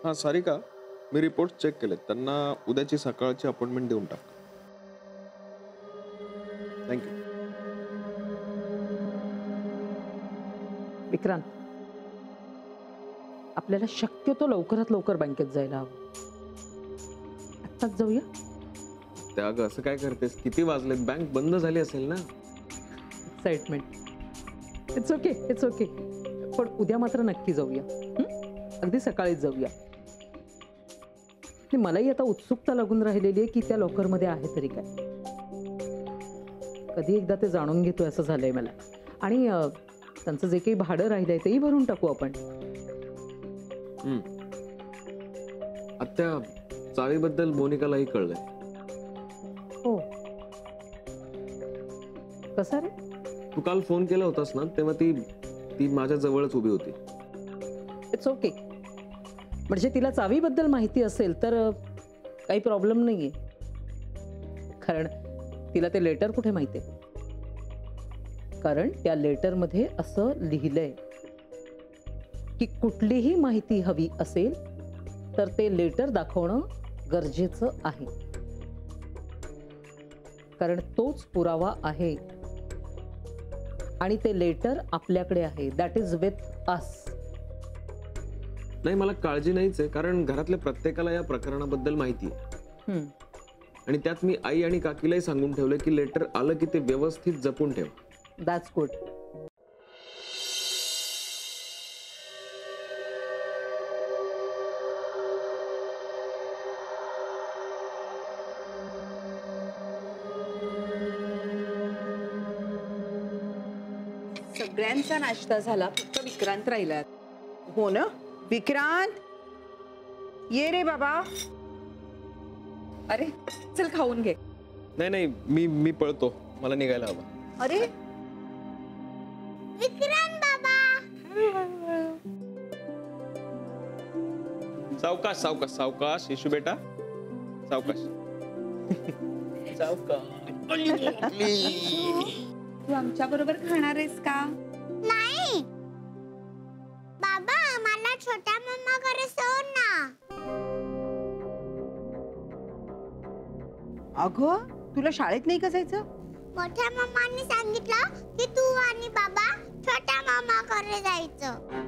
हां सारिका, मी report check केलेत. त्यांना उद्याची सकाळची अपॉइंटमेंट देऊन टाक. थँक्यू. विक्रांत, आपल्याला शक्यतो लवकरात लवकर बँकेत जायला हवं. आत्ताच जाऊया. त्या अगं असं काय करतेस? किती वाजलेत? बँक बंद झाली असेल ना. Excitement. It's okay, it's okay. पण उद्या मात्र नक्की जाऊया. अगदी सकाळीच जाऊया. मलाही आता उत्सुकता लागून राहिलेली आहे की त्या लॉकरमध्ये आहे तरी काय. कधी एकदा ते जाणून घेतोय असं झालंय मला. आणि त्यांचं जे काही भाडं राहिलंय तेही भरून टाकू आपण. आत्या, चावीबद्दल मोनिकालाही कळलंय. हो. कसं रे? तू काल फोन केला होतास ना, तेव्हा ती माझ्या जवळच उभी होती. It's okay. म्हणजे तिला चावीबद्दल माहिती असेल तर काही प्रॉब्लेम नाहीये. कारण तिला ते लेटर कुठे माहितीये? कारण त्या लेटरमध्ये असं लिहिलंय की कुठलीही माहिती हवी असेल तर ते लेटर दाखवणं गरजेचं आहे. कारण तोच पुरावा आहे आणि ते लेटर आपल्याकडे आहे. That is with us. नाही, मला काळजी नाहीच आहे, कारण घरातल्या प्रत्येकाला या प्रकरणाबद्दल माहिती आहे. आणि त्यात मी आई आणि काकीलाही सांगून ठेवलंय की लेटर आलं की ते व्यवस्थित जपून ठेव. That's good. सगळ्यांचा नाश्ता झाला, फक्त विक्रांत राहिला. हो ना? विक्रांत, ये रे बाबा. अरे चल खाऊन घे. नाही, मी पळतो, मला निघायला हवं. अरे विक्रांत बाबा. सावकाश सावकाश सावकाश येशू बेटा, सावकाश. तू आमच्या बरोबर खाणार आहेस का? नाही बाबा, मला छोट्या मम्मा कडे सोड ना. अगं, तुला शाळेत नाही का जायचं? मोठ्या मम्मांनी सांगितलं की तू आणि बाबा छोट्या मम्मा कडे जायचं.